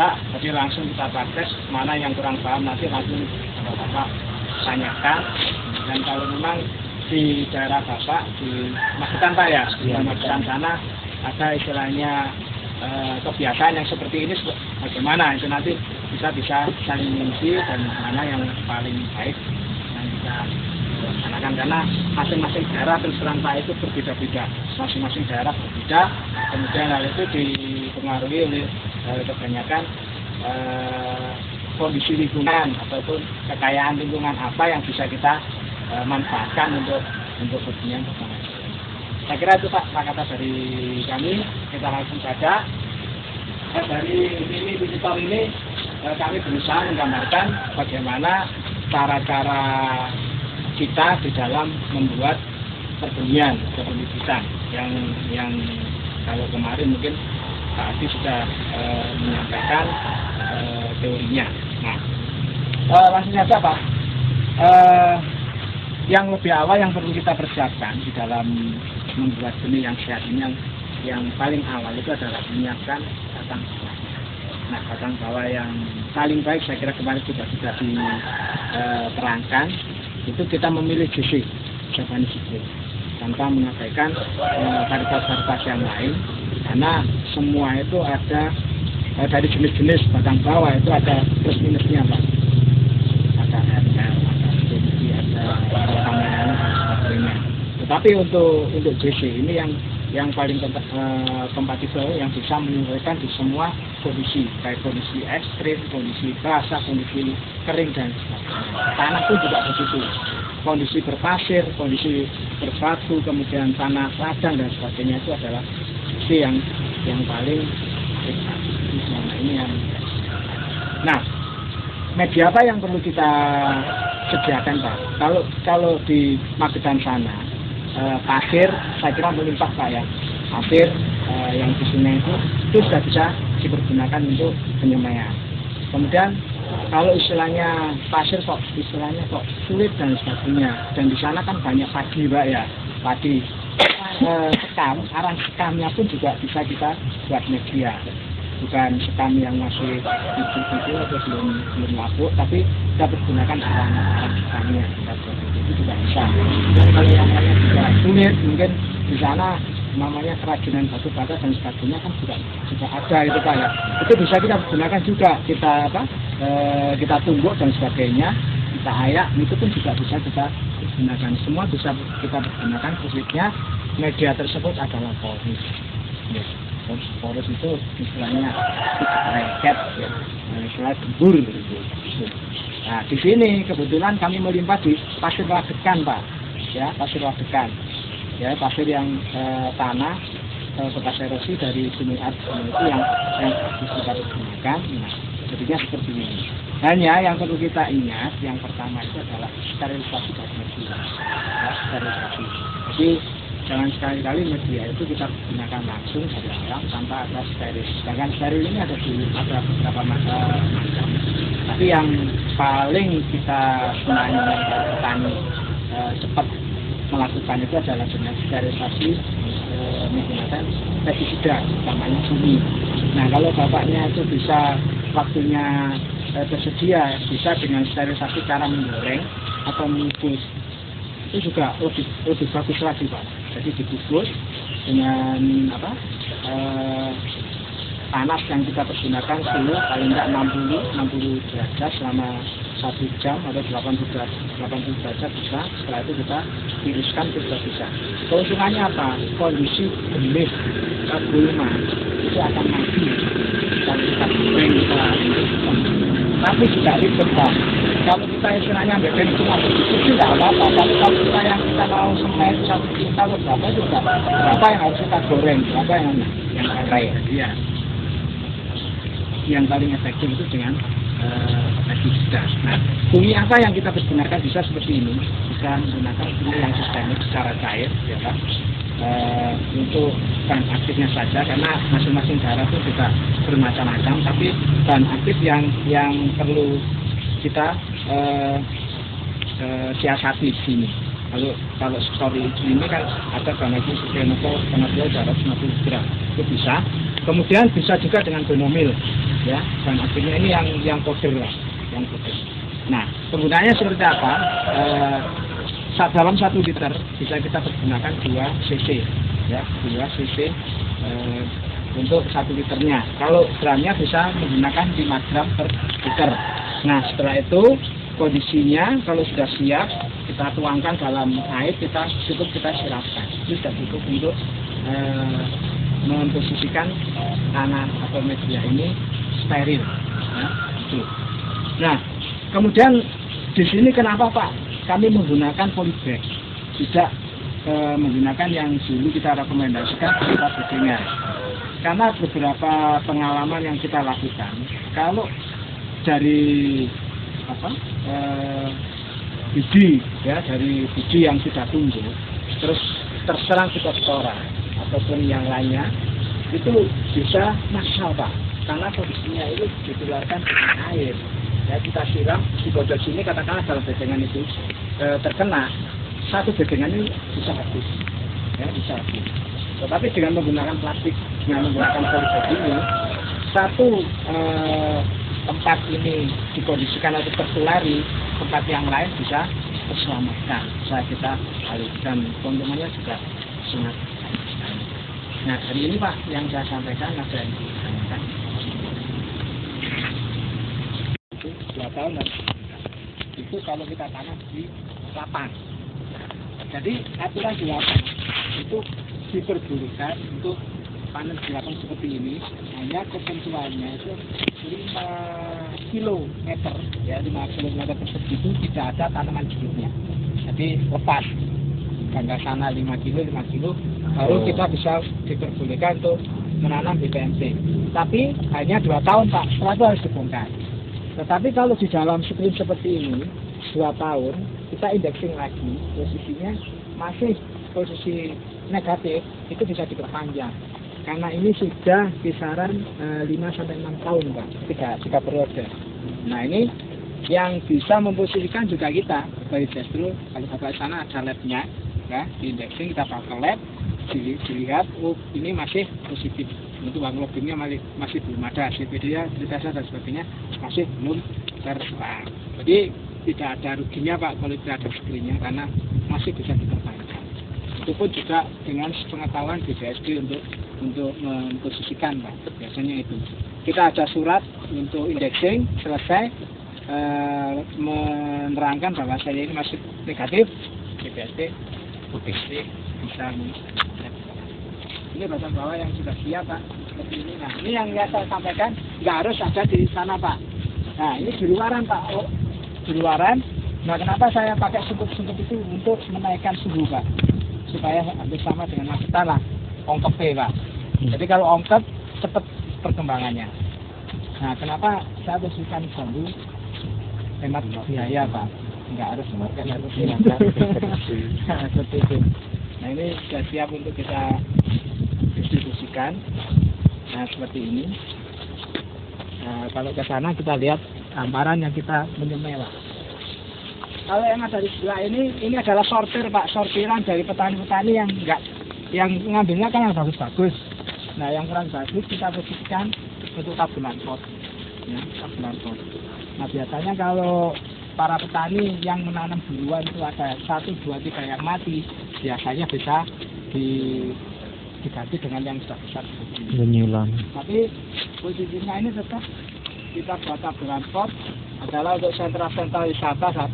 tidak, jadi langsung kita praktek. Mana yang kurang paham nanti langsung Bapak tanyakan. Dan kalau memang di daerah Bapak di Magetan Pak ya, di Magetan sana ada istilahnya kebiasaan yang seperti ini bagaimana, itu nanti bisa saling mengisi dan mana yang paling baik yang kita laksanakan, karena masing-masing daerah terus terang Pak itu berbeda-beda, masing-masing daerah berbeda. Kemudian hal itu dipengaruhi oleh kebanyakan kondisi lingkungan ataupun kekayaan lingkungan apa yang bisa kita manfaatkan untuk kepentingan bersama. Saya kira itu Pak kata dari kami. Kita langsung saja. Dari ini visitor ini kami berusaha menggambarkan bagaimana cara-cara kita di dalam membuat pertanian kepemilikan yang kalau kemarin mungkin Pak Adi sudah menyampaikan teorinya. Nah, langsung saja Pak. Yang lebih awal yang perlu kita persiapkan di dalam membuat benih yang sehat ini, yang paling awal itu adalah menyiapkan batang bawah. Nah, batang bawah yang paling baik saya kira kemarin sudah diterangkan, itu kita memilih JC, Japanese Split, tanpa mengabaikan varietas-varietas yang lain, karena semua itu ada dari jenis-jenis batang bawah itu ada plus minusnya Pak. Ada RL, ada CNC, ada Kamehana dan sebagainya. Tetapi untuk JC ini yang paling kompatibel, yang bisa menyesuaikan di semua kondisi, baik kondisi ekstrim, kondisi basah, kondisi kering dan sebagainya. Tanah pun juga begitu, kondisi berpasir, kondisi berbatu, kemudian tanah ladang dan sebagainya, itu adalah JC yang paling selama ini yang. Nah, media apa yang perlu kita sediakan Pak? Kalau di Magetan sana pasir saya kira melimpah Pak ya. Pasir yang di sungai itu sudah bisa dipergunakan untuk penyemaian. Kemudian kalau istilahnya pasir kok sulit dan sebagainya, dan di sana kan banyak padi Pak ya, padi sekam, arang sekamnya pun juga bisa kita buat media. Bukan sekam yang masih hijau atau belum lapuk, tapi kita pergunakan arang sekamnya, itu juga bisa. Dan kalau yang lainnya juga sulit, mungkin di sana namanya kerajinan batu bata dan sebagainya kan juga ada itu Pak ya. Itu bisa kita gunakan juga, kita tumbuk dan sebagainya, kita ayak, itu pun juga bisa kita gunakan. Semua bisa kita gunakan, khususnya media tersebut adalah polis. Yes. Polis itu istilahnya reket, ya. Istilah gembur. Nah, di sini kebetulan kami melimpah di pasir ladekan Pak, ya, pasir ladekan, ya, pasir yang tanah bekas erosi dari gunung itu yang bisa digunakan. Nah, jadinya seperti ini. Hanya yang perlu kita ingat, yang pertama itu adalah sterilisasi dari media, ya, sterilisasi. Jadi jangan sekali-kali media itu kita gunakan langsung dari alam tanpa ada steril. Sedangkan steril ini ada beberapa macam. Tapi yang paling kita sebenarnya petani cepat melakukan itu adalah dengan sterilisasi menggunakan pestisida, namanya Sumi. Nah, kalau bapaknya itu bisa waktunya tersedia, bisa dengan sterilisasi cara menggoreng atau mengukus, itu juga lebih bagus lagi Pak. Jadi dikukus dengan panas yang kita pergunakan suhu paling tidak 60 derajat selama 1 jam atau 80 derajat bisa. Setelah itu kita tiriskan, juga bisa. Keuntungannya apa? Kondisi benih gulma itu akan mati kalau kita goreng, tapi tidak ribet Pak. Kalau kita istilahnya bebek cuma begitu tidak apa-apa. Tapi kalau kita mau semai 1 kintal berapa itu berapa yang harus kita goreng, berapa yang kaya. Iya. Yang paling efektif itu dengan pestisida. Nah, bumi apa yang kita pergunakan bisa seperti ini, bisa menggunakan bumi yang sistemik secara cair, ya Pak. Untuk bahan aktifnya saja, karena masing-masing daerah itu juga bermacam-macam, tapi bahan aktif yang perlu kita siasati di sini. Kalau story ini kan ada bahan aktif seperti pengaduan 250 gram, itu bisa. Kemudian bisa juga dengan bonomil, ya. Dan akhirnya ini yang powder lah, yang powder. Nah, penggunaannya seperti apa? Dalam 1 liter bisa kita pergunakan 2 cc, ya, 2 cc untuk 1 liternya. Kalau gramnya bisa menggunakan 5 gram per liter. Nah, setelah itu kondisinya kalau sudah siap kita tuangkan dalam air, kita siramkan. Itu sudah cukup untuk memposisikan tanah atau media ini steril, ya, itu. Nah, kemudian di sini kenapa Pak kami menggunakan polybag, tidak menggunakan yang dulu kita rekomendasikan berupa bedengan? Karena beberapa pengalaman yang kita lakukan, kalau dari biji, ya, dari biji yang sudah tumbuh terus terserang fitospora ataupun yang lainnya, itu bisa massal Pak, karena kondisinya itu ditularkan dengan air. Ya, kita siram di botol sini, katakanlah dalam bedengan itu terkena, 1 bedengan ini bisa habis, ya, bisa habis. Tetapi dengan menggunakan plastik, dengan menggunakan polybag ini, 1 tempat ini dikondisikan atau tertulari, tempat yang lain bisa terselamatkan. Saya kita alihkan, keuntungannya juga sangat. Nah, hari ini Pak yang saya sampaikan, ada yang ditanyakan. 2 tahun itu kalau kita tanam di lapang. Jadi aturan di lapang itu diperbolehkan untuk panen di lapang seperti ini, hanya ketentuannya itu 5 kilometer, ya, 5 kilometer persegi itu tidak ada tanaman hidupnya. Jadi lepas bangga sana 5 kilo baru kita bisa diperbolehkan untuk menanam BPMC. Tapi hanya 2 tahun Pak, setelah itu harus dibongkar. Tetapi kalau di dalam screen seperti ini 2 tahun, kita indexing lagi, posisinya masih posisi negatif, itu bisa diperpanjang. Karena ini sudah kisaran 5-6 tahun Pak, 3 periode. Nah, ini yang bisa memposisikan juga kita, dari justru kalau Bapak sana ada labnya, ya, di indexing kita pakai lab, dilihat, oh ini masih positif, untuk hemoglobinnya masih belum ada, CPD-nya, tritasa dan sebagainya masih belum terserang. Jadi tidak ada ruginya Pak kalau tidak ada screennya, karena masih bisa diperpanjang. Itu pun juga dengan pengetahuan BPSD untuk memposisikan Pak, biasanya itu. Kita ada surat untuk indexing, selesai menerangkan bahwa saya ini masih negatif, BPSD bisa. Ini batang bawah yang sudah siap Pak, seperti ini. Nah, ini yang saya sampaikan, nggak harus ada di sana Pak. Nah, ini di luaran Pak, di luaran. Nah, kenapa saya pakai sungkup-sungkup itu untuk menaikkan suhu Pak, supaya hampir sama dengan mas tanah ongkep Pak. Jadi kalau ongkep cepat perkembangannya. Nah, kenapa saya posisikan bambu, hemat biaya Pak, nggak harus memakai harus seperti itu. Nah, ini sudah siap untuk kita distribusikan. Nah, seperti ini. Nah, kalau ke sana kita lihat gambaran yang kita menyemai Pak. Kalau yang ada di sebelah ini adalah sortir Pak, sortiran dari petani-petani yang ngambilnya kan yang bagus-bagus. Nah, yang kurang bagus kita posisikan untuk tabungan pot, ya, tabungan pot. Nah, biasanya kalau para petani yang menanam duluan itu ada 1, 2, 3 yang mati, biasanya bisa diganti dengan yang besar-besar seperti ini. Tapi posisinya ini tetap kita buat tabungan pot adalah untuk sentra-sentra wisata 1,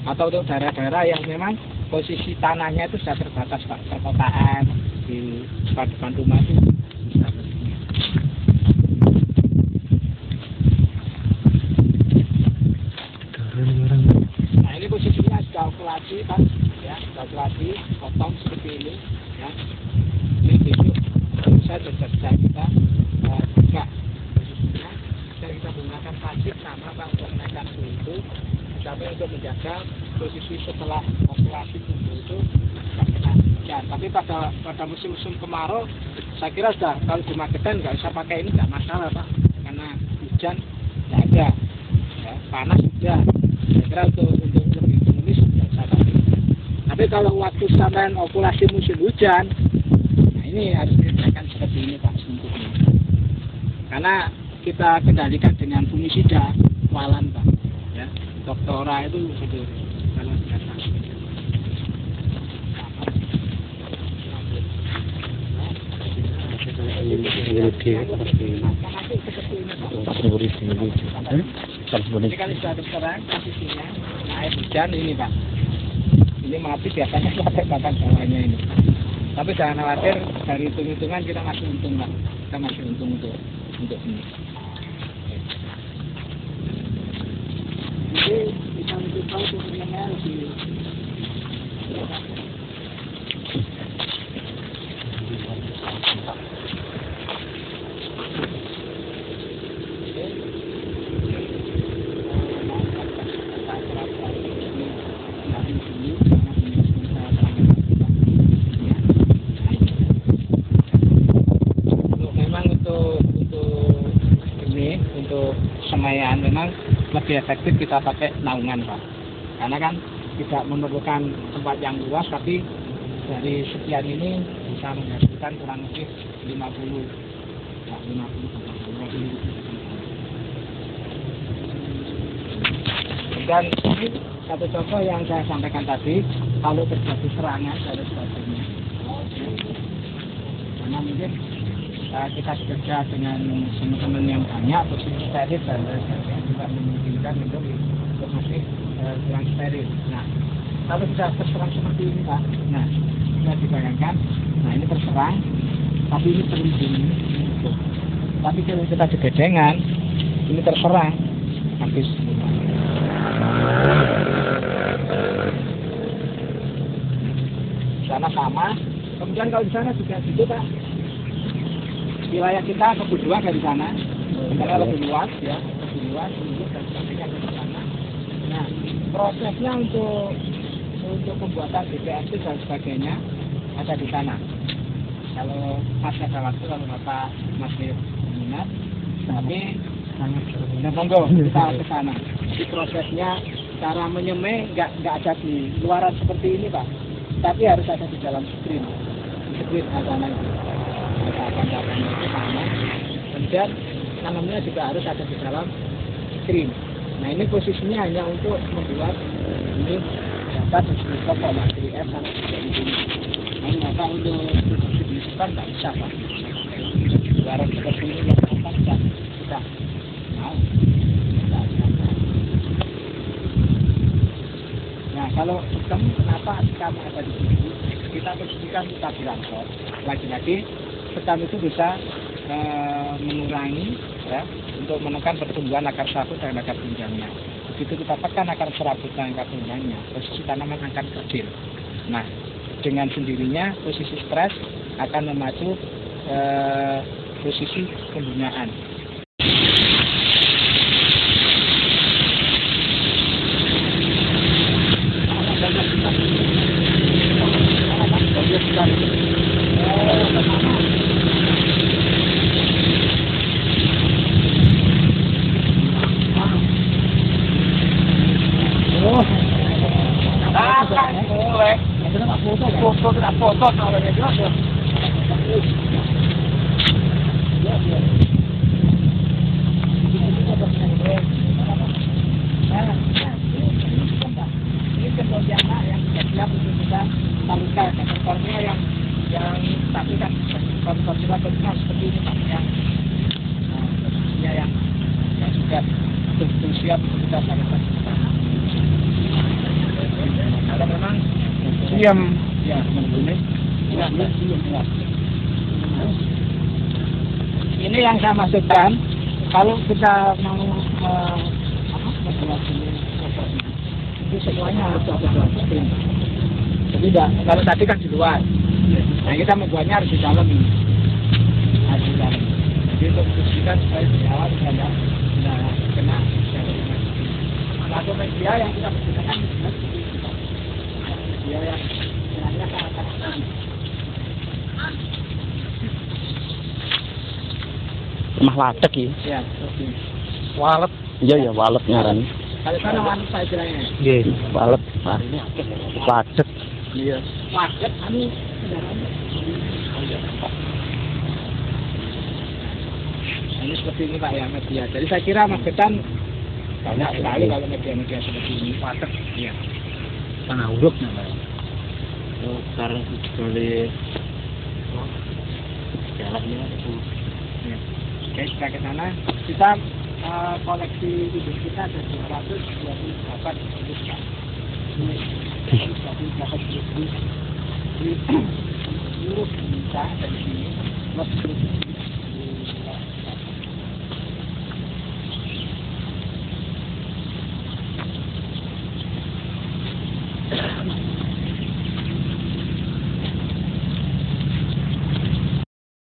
atau untuk daerah-daerah yang memang posisi tanahnya itu sudah terbatas Pak, perkotaan di depan rumah itu. Nah, ini posisinya sudah okulasi Pak, ya, sudah okulasi, potong seperti ini, ya. Ini besok bisa kita buka posisinya, dan kita gunakan pasir sama Pak untuk menaikkan suhu itu, tapi untuk menjaga posisi setelah okulasi tumbuh itu tidak kena hujan. Tapi pada musim-musim kemarau, saya kira sudah, kalau di Magetan nggak usah pakai ini, nggak masalah Pak, karena hujan nggak ada, ya, panas sudah. Saya kira untuk lebih ekonomis nggak usah pakai. Tapi kalau waktu sampai okulasi musim hujan, nah ini harus dikerjakan seperti ini Pak, untuk ini. Karena kita kendalikan dengan fungisida walan Pak. Ya, doktora itu betul kalau biasa. Ini kan sudah terserang posisinya, air hujan ini Pak. Ini mati biasanya pakai batang bawahnya ini. Tapi jangan khawatir, dari hitung-hitungan kita masih untung Pak. Kita masih untung untuk ini. Jadi kita mencoba untuk mendengar di semaian memang lebih efektif kita pakai naungan Pak, karena kan tidak memerlukan tempat yang luas, tapi dari sekian ini bisa menghasilkan kurang lebih 50 dan ini satu contoh yang saya sampaikan tadi, kalau terjadi serangan dari sebagainya, karena mungkin kita bekerja dengan teman-teman yang banyak, posisi steril dan juga memungkinkan untuk masih kurang steril. Nah, kalau sudah terserang seperti ini Pak, nah bisa dibayangkan, nah ini terserang, tapi ini terlindungi. Tapi kalau kita jegedengan, ini terserang, habis. Sana sama, kemudian kalau di sana juga gitu Pak. Wilayah kita kedua dari sana, karena lebih luas ya, lebih luas dan sebagainya dari sana. Nah, prosesnya untuk pembuatan BPST dan sebagainya ada di sana. Kalau masih ada waktu, kalau Bapak masih minat, tapi nah, monggo kita ke sana. Di prosesnya cara menyemai nggak ada di luaran seperti ini Pak, tapi harus ada di dalam screen ada nanti. Kemudian tanamnya juga harus ada di dalam screen. Nah ini posisinya hanya untuk membuat ini dapat disebut materi F sampai ini. Nah maka untuk didistribusikan tak bisa Pak. Barang seperti ini yang akan kita mau. Nah kalau sistem kenapa kamu ada di sini? Kita posisikan kita bilang kok. Lagi-lagi sekam itu bisa mengurangi ya, untuk menekan pertumbuhan akar serabut dan akar tunjangnya. Begitu kita tekan akar serabut dan akar tunjangnya, posisi tanaman akan kecil. Nah, dengan sendirinya posisi stres akan memacu posisi pembungaan. Foto kalau jelas ya. Ini kemudiannya yang siap untuk kita salurkan ekornya yang tapi kan konsorsium bentuknya seperti ini Pak yang ya yang sudah betul siap untuk kita salurkan. Kalau memang diam ya ini yang saya maksudkan, kalau kita mau membuat ini itu semuanya harus ada dalam screen. Jadi kalau tadi kan di luar, nah kita membuatnya harus di dalam ini, harus di dalam. Jadi untuk membersihkan supaya di awal tidak kena atau media yang kita bersihkan media yang rumah ladek ya. Walet. Iya walet ngaran. Kalau sana walet saya bilangnya. Nggih, walet. Ladek. Iya. Ladek anu kendaraannya. Ini seperti ini Pak ya media. Jadi saya kira magetan banyak sekali kalau media-media seperti ini. Watek. Iya. Tanah uruk namanya. Oh, sekarang boleh jalannya itu. Ya. Oke, kita ke sana. Kita koleksi hidup kita ada 228 hidup Pak. Ini 228 hidup. Seluruh Indonesia dari sini.